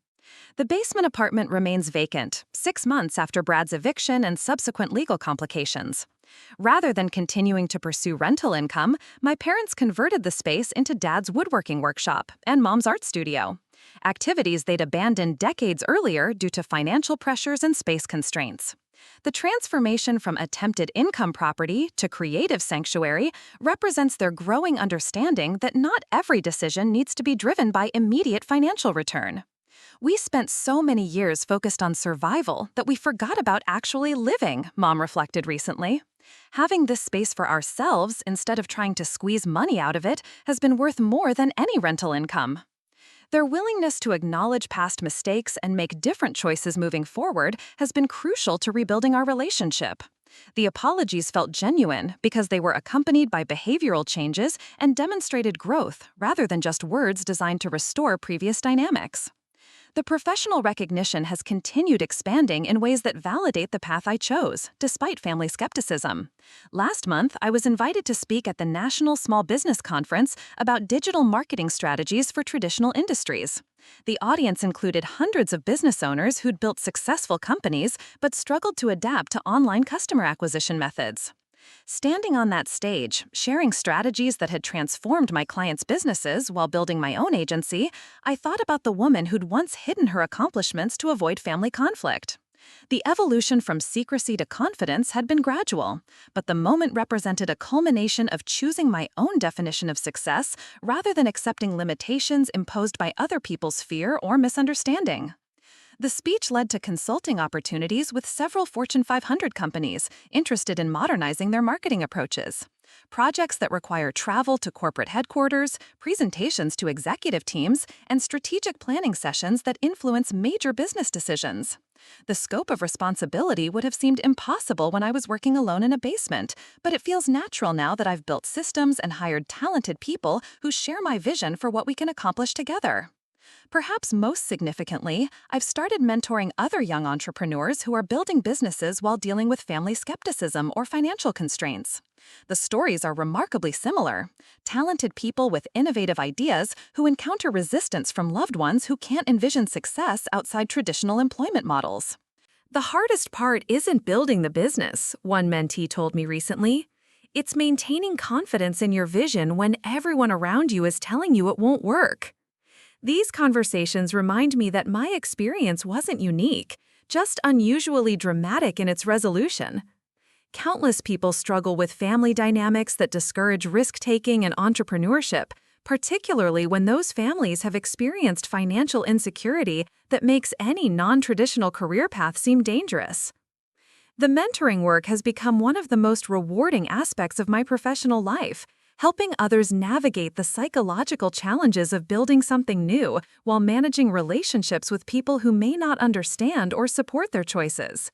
The basement apartment remains vacant, 6 months after Brad's eviction and subsequent legal complications. Rather than continuing to pursue rental income, my parents converted the space into Dad's woodworking workshop and Mom's art studio, activities they'd abandoned decades earlier due to financial pressures and space constraints. The transformation from attempted income property to creative sanctuary represents their growing understanding that not every decision needs to be driven by immediate financial return. We spent so many years focused on survival that we forgot about actually living, Mom reflected recently. Having this space for ourselves instead of trying to squeeze money out of it has been worth more than any rental income. Their willingness to acknowledge past mistakes and make different choices moving forward has been crucial to rebuilding our relationship. The apologies felt genuine because they were accompanied by behavioral changes and demonstrated growth rather than just words designed to restore previous dynamics. The professional recognition has continued expanding in ways that validate the path I chose, despite family skepticism. Last month, I was invited to speak at the National Small Business Conference about digital marketing strategies for traditional industries. The audience included hundreds of business owners who'd built successful companies but struggled to adapt to online customer acquisition methods. Standing on that stage, sharing strategies that had transformed my clients' businesses while building my own agency, I thought about the woman who'd once hidden her accomplishments to avoid family conflict. The evolution from secrecy to confidence had been gradual, but the moment represented a culmination of choosing my own definition of success rather than accepting limitations imposed by other people's fear or misunderstanding. The speech led to consulting opportunities with several Fortune 500 companies interested in modernizing their marketing approaches. Projects that require travel to corporate headquarters, presentations to executive teams, and strategic planning sessions that influence major business decisions. The scope of responsibility would have seemed impossible when I was working alone in a basement, but it feels natural now that I've built systems and hired talented people who share my vision for what we can accomplish together. Perhaps most significantly, I've started mentoring other young entrepreneurs who are building businesses while dealing with family skepticism or financial constraints. The stories are remarkably similar. Talented people with innovative ideas who encounter resistance from loved ones who can't envision success outside traditional employment models. The hardest part isn't building the business, one mentee told me recently. It's maintaining confidence in your vision when everyone around you is telling you it won't work. These conversations remind me that my experience wasn't unique, just unusually dramatic in its resolution. Countless people struggle with family dynamics that discourage risk-taking and entrepreneurship, particularly when those families have experienced financial insecurity that makes any non-traditional career path seem dangerous. The mentoring work has become one of the most rewarding aspects of my professional life, helping others navigate the psychological challenges of building something new while managing relationships with people who may not understand or support their choices.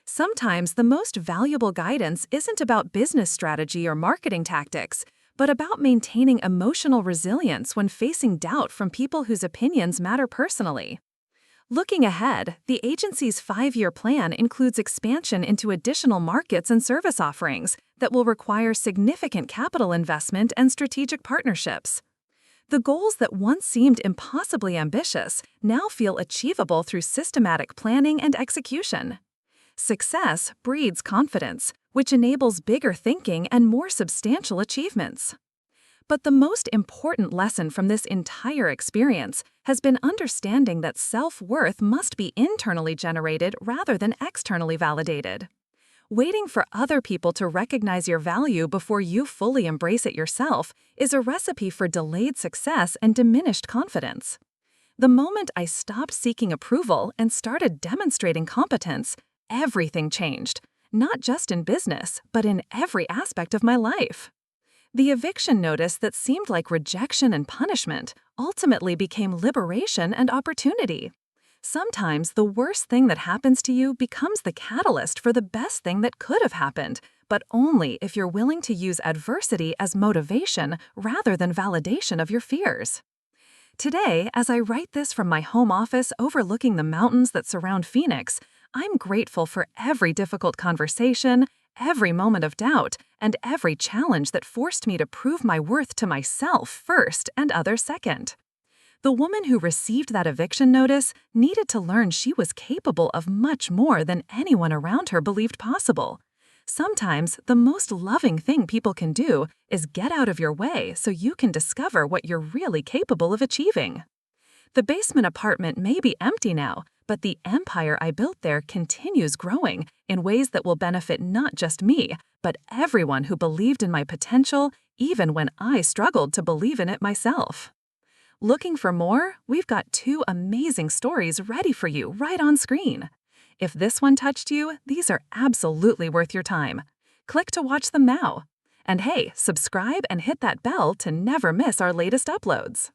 Sometimes the most valuable guidance isn't about business strategy or marketing tactics, but about maintaining emotional resilience when facing doubt from people whose opinions matter personally. Looking ahead, the agency's 5-year plan includes expansion into additional markets and service offerings that will require significant capital investment and strategic partnerships. The goals that once seemed impossibly ambitious now feel achievable through systematic planning and execution. Success breeds confidence, which enables bigger thinking and more substantial achievements. But the most important lesson from this entire experience has been understanding that self-worth must be internally generated rather than externally validated. Waiting for other people to recognize your value before you fully embrace it yourself is a recipe for delayed success and diminished confidence. The moment I stopped seeking approval and started demonstrating competence, everything changed, not just in business, but in every aspect of my life. The eviction notice that seemed like rejection and punishment ultimately became liberation and opportunity. Sometimes the worst thing that happens to you becomes the catalyst for the best thing that could have happened, but only if you're willing to use adversity as motivation rather than validation of your fears. Today, as I write this from my home office overlooking the mountains that surround Phoenix, I'm grateful for every difficult conversation, every moment of doubt, and every challenge that forced me to prove my worth to myself first and others second. The woman who received that eviction notice needed to learn she was capable of much more than anyone around her believed possible. Sometimes the most loving thing people can do is get out of your way so you can discover what you're really capable of achieving. The basement apartment may be empty now, but the empire I built there continues growing in ways that will benefit not just me, but everyone who believed in my potential, even when I struggled to believe in it myself. Looking for more? We've got 2 amazing stories ready for you right on screen. If this one touched you, these are absolutely worth your time. Click to watch them now. And hey, subscribe and hit that bell to never miss our latest uploads.